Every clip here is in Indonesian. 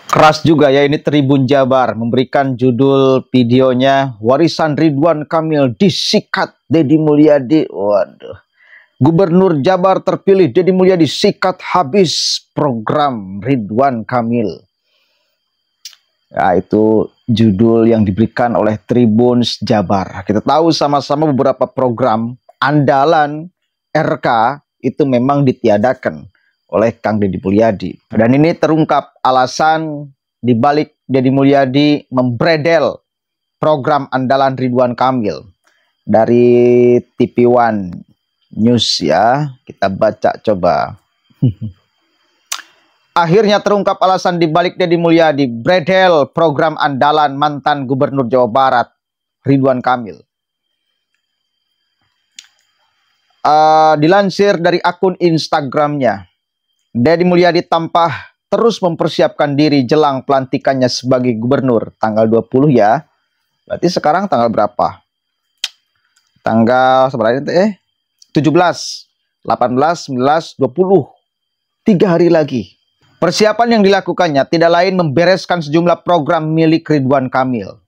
Keras juga ya ini Tribun Jabar memberikan judul videonya Warisan Ridwan Kamil disikat Deddy Mulyadi. Waduh. Gubernur Jabar terpilih Deddy Mulyadi sikat habis program Ridwan Kamil. Ya, itu judul yang diberikan oleh Tribun Jabar. Kita tahu sama-sama beberapa program andalan RK itu memang ditiadakan oleh Kang Deddy Mulyadi. Dan ini terungkap alasan dibalik Deddy Mulyadi membredel program andalan Ridwan Kamil dari TV One News ya. Kita baca coba. Akhirnya terungkap alasan dibalik Deddy Mulyadi bredel program andalan mantan Gubernur Jawa Barat Ridwan Kamil. Dilansir dari akun Instagramnya, Deddy Mulyadi tampak terus mempersiapkan diri jelang pelantikannya sebagai gubernur tanggal 20 ya. Berarti sekarang tanggal berapa? Tanggal seberapa ini? 17, 18, 19, 20. 3 hari lagi. Persiapan yang dilakukannya tidak lain membereskan sejumlah program milik Ridwan Kamil.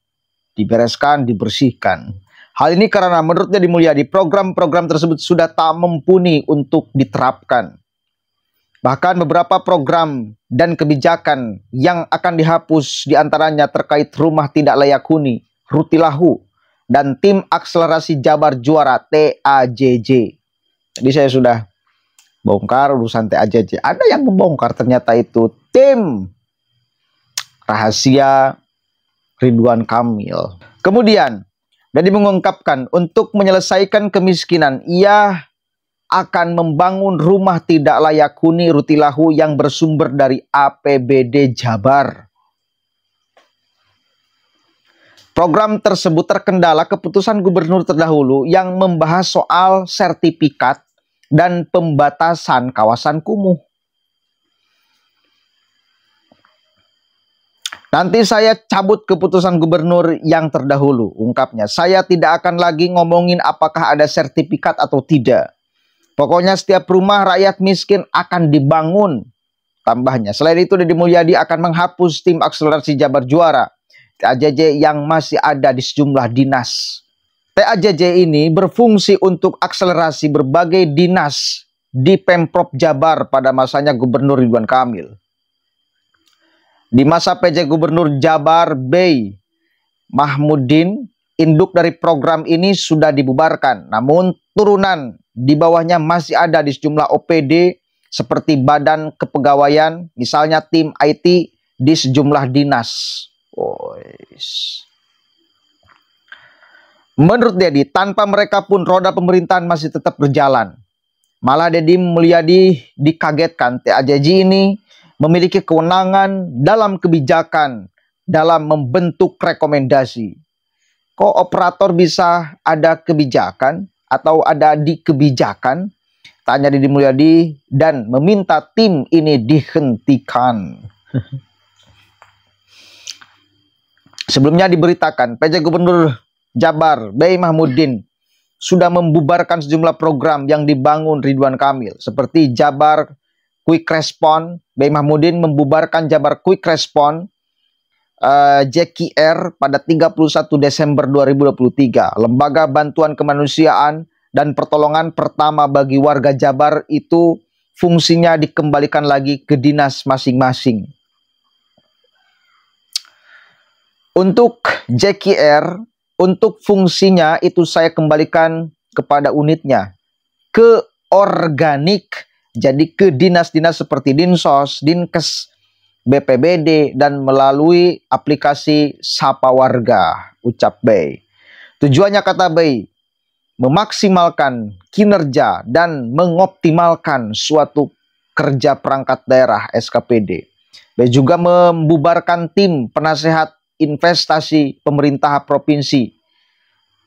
Dibereskan, dibersihkan. Hal ini karena menurut Deddy Mulyadi program-program tersebut sudah tak mumpuni untuk diterapkan. Bahkan beberapa program dan kebijakan yang akan dihapus diantaranya terkait rumah tidak layak huni, Rutilahu, dan tim akselerasi Jabar Juara TAJJ. Jadi saya sudah bongkar urusan TAJJ. Ada yang membongkar ternyata itu tim rahasia Ridwan Kamil. Kemudian, Deddy mengungkapkan untuk menyelesaikan kemiskinan, ia akan membangun rumah tidak layak huni Rutilahu yang bersumber dari APBD Jabar. Program tersebut terkendala keputusan gubernur terdahulu yang membahas soal sertifikat dan pembatasan kawasan kumuh. Nanti saya cabut keputusan gubernur yang terdahulu, ungkapnya. Saya tidak akan lagi ngomongin apakah ada sertifikat atau tidak. Pokoknya setiap rumah rakyat miskin akan dibangun, tambahnya. Selain itu, Deddy Mulyadi akan menghapus tim akselerasi Jabar Juara TAJJ yang masih ada di sejumlah dinas. TAJJ ini berfungsi untuk akselerasi berbagai dinas di Pemprov Jabar pada masanya Gubernur Ridwan Kamil. Di masa PJ Gubernur Jabar B. Mahmudin, induk dari program ini sudah dibubarkan. Namun turunan di bawahnya masih ada di sejumlah OPD seperti badan kepegawaian, misalnya tim IT di sejumlah dinas. Menurut Deddy, tanpa mereka pun roda pemerintahan masih tetap berjalan. Malah Deddy Mulyadi dikagetkan TAJJ ini memiliki kewenangan dalam kebijakan dalam membentuk rekomendasi. Kok operator bisa ada kebijakan atau ada di kebijakan? Tanya Deddy Mulyadi dan meminta tim ini dihentikan. Sebelumnya diberitakan PJ Gubernur Jabar B. Mahmudin sudah membubarkan sejumlah program yang dibangun Ridwan Kamil seperti Jabar Quick Response. B. Mahmudin membubarkan Jabar Quick Response JKR pada 31 Desember 2023. Lembaga Bantuan Kemanusiaan dan Pertolongan pertama bagi warga Jabar itu fungsinya dikembalikan lagi ke dinas masing-masing. Untuk JKR, untuk fungsinya itu saya kembalikan kepada unitnya, ke organik, jadi ke dinas-dinas seperti Dinsos, Dinkes, BPBD, dan melalui aplikasi Sapa Warga, ucap Bay. Tujuannya, kata Bay, memaksimalkan kinerja dan mengoptimalkan suatu kerja perangkat daerah SKPD. Bay juga membubarkan tim penasehat investasi pemerintah provinsi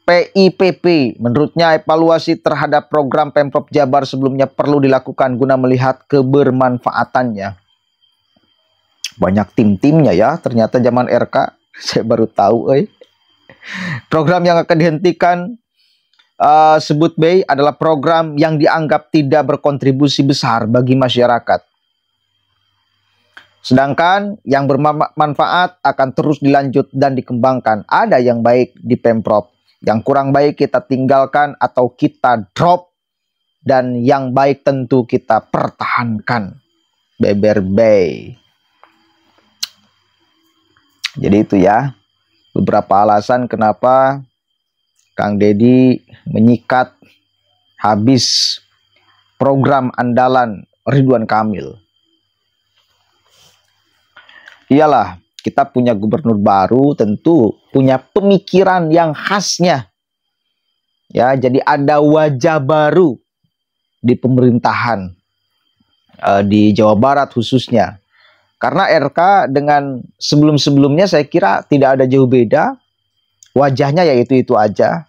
PIPP. Menurutnya evaluasi terhadap program Pemprov Jabar sebelumnya perlu dilakukan guna melihat kebermanfaatannya. Banyak tim-timnya ya, ternyata zaman RK. Saya baru tahu. Program yang akan dihentikan sebut B adalah program yang dianggap tidak berkontribusi besar bagi masyarakat. Sedangkan yang bermanfaat akan terus dilanjut dan dikembangkan. Ada yang baik di Pemprov, yang kurang baik kita tinggalkan atau kita drop, dan yang baik tentu kita pertahankan. Beber Bay. Jadi itu ya, beberapa alasan kenapa Kang Deddy menyikat habis program andalan Ridwan Kamil. Iyalah, kita punya gubernur baru tentu punya pemikiran yang khasnya. Ya, jadi ada wajah baru di pemerintahan di Jawa Barat khususnya. Karena RK dengan sebelum-sebelumnya saya kira tidak ada jauh beda. Wajahnya ya itu aja.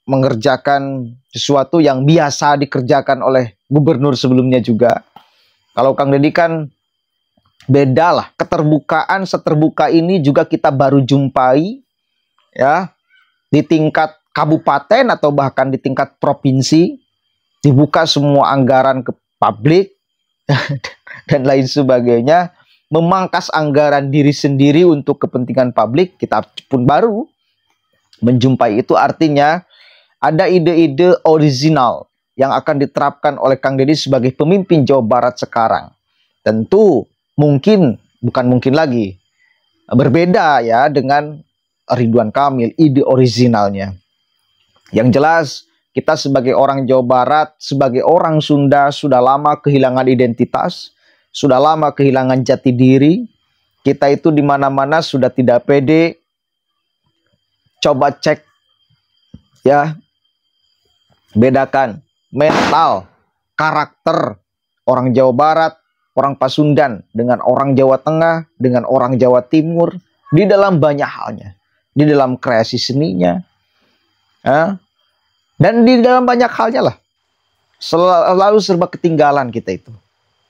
Mengerjakan sesuatu yang biasa dikerjakan oleh gubernur sebelumnya juga. Kalau Kang Deddy kan beda lah, keterbukaan seterbuka ini juga kita baru jumpai ya di tingkat kabupaten atau bahkan di tingkat provinsi, dibuka semua anggaran ke publik dan lain sebagainya, memangkas anggaran diri sendiri untuk kepentingan publik, kita pun baru menjumpai itu. Artinya ada ide-ide original yang akan diterapkan oleh Kang Deddy sebagai pemimpin Jawa Barat sekarang. Tentu mungkin, bukan mungkin lagi, berbeda ya dengan Ridwan Kamil, ide originalnya. Yang jelas, kita sebagai orang Jawa Barat, sebagai orang Sunda, sudah lama kehilangan identitas, sudah lama kehilangan jati diri. Kita itu di mana-mana sudah tidak pede. Coba cek ya, bedakan mental, karakter orang Jawa Barat, orang Pasundan dengan orang Jawa Tengah, dengan orang Jawa Timur, di dalam banyak halnya, di dalam kreasi seninya, dan di dalam banyak halnya lah, selalu serba ketinggalan kita itu.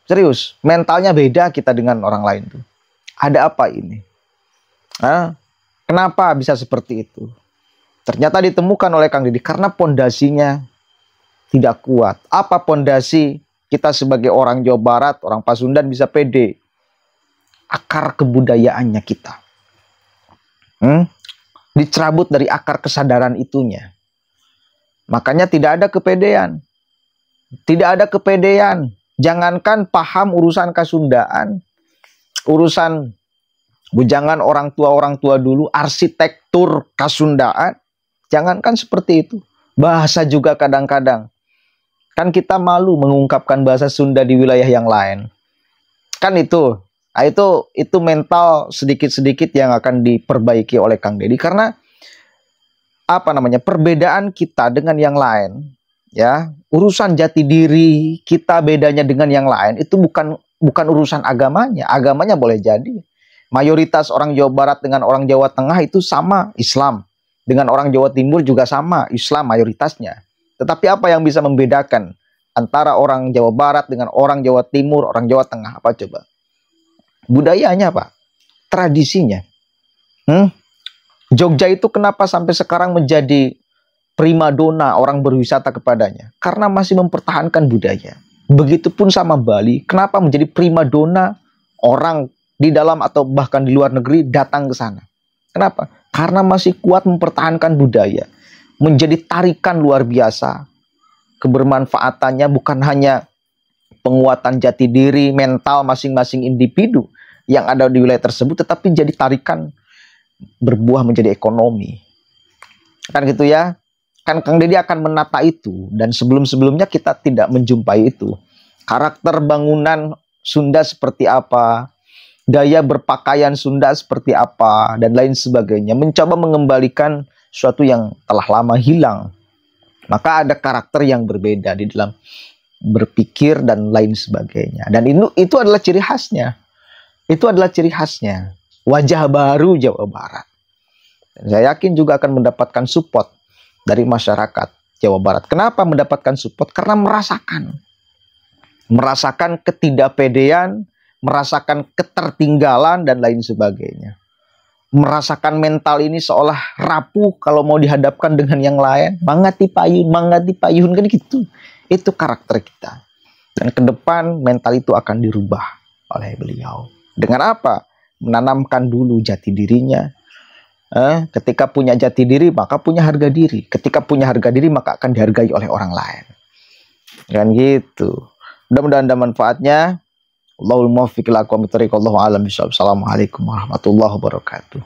Serius, mentalnya beda kita dengan orang lain tuh. Ada apa ini? Kenapa bisa seperti itu? Ternyata ditemukan oleh Kang Deddy karena pondasinya tidak kuat. Apa pondasi kita sebagai orang Jawa Barat, orang Pasundan bisa pede? Akar kebudayaannya kita. Dicerabut dari akar kesadaran itunya. Makanya tidak ada kepedean. Tidak ada kepedean. Jangankan paham urusan Kasundaan, urusan bujangan orang tua dulu, arsitektur Kasundaan, jangankan seperti itu. Bahasa juga kadang-kadang. Kan kita malu mengungkapkan bahasa Sunda di wilayah yang lain. Kan itu. Nah, itu mental sedikit-sedikit yang akan diperbaiki oleh Kang Deddy. Karena perbedaan kita dengan yang lain, ya, urusan jati diri kita bedanya dengan yang lain itu bukan urusan agamanya. Agamanya boleh jadi. Mayoritas orang Jawa Barat dengan orang Jawa Tengah itu sama, Islam. Dengan orang Jawa Timur juga sama, Islam mayoritasnya. Tetapi apa yang bisa membedakan antara orang Jawa Barat dengan orang Jawa Timur, orang Jawa Tengah? Apa coba? Budayanya, Pak. Tradisinya. Jogja itu kenapa sampai sekarang menjadi primadona orang berwisata kepadanya? Karena masih mempertahankan budaya. Begitupun sama Bali. Kenapa menjadi primadona orang di dalam atau bahkan di luar negeri datang ke sana? Kenapa? Karena masih kuat mempertahankan budaya. Menjadi tarikan luar biasa. Kebermanfaatannya bukan hanya penguatan jati diri, mental masing-masing individu yang ada di wilayah tersebut, tetapi jadi tarikan berbuah menjadi ekonomi. Kan gitu ya. Kan Kang Deddy akan menata itu. Dan sebelum-sebelumnya kita tidak menjumpai itu. Karakter bangunan Sunda seperti apa, gaya berpakaian Sunda seperti apa, dan lain sebagainya. Mencoba mengembalikan sesuatu yang telah lama hilang. Maka ada karakter yang berbeda di dalam berpikir dan lain sebagainya. Dan itu adalah ciri khasnya. Itu adalah ciri khasnya. Wajah baru Jawa Barat. Dan saya yakin juga akan mendapatkan support dari masyarakat Jawa Barat. Kenapa mendapatkan support? Karena merasakan ketidakpedean, merasakan ketertinggalan dan lain sebagainya. Merasakan mental ini seolah rapuh kalau mau dihadapkan dengan yang lain. Mangati payun kan gitu. Itu karakter kita. Dan ke depan mental itu akan dirubah. oleh beliau. Dengan apa? Menanamkan dulu jati dirinya. Ketika punya jati diri, maka punya harga diri. Ketika punya harga diri, maka akan dihargai oleh orang lain. Kan gitu. Mudah-mudahan ada manfaatnya. Allahul muwaffiq ila aqwamit thoriq. Wallahu a'lam bishawab. Assalamualaikum warahmatullahi wabarakatuh.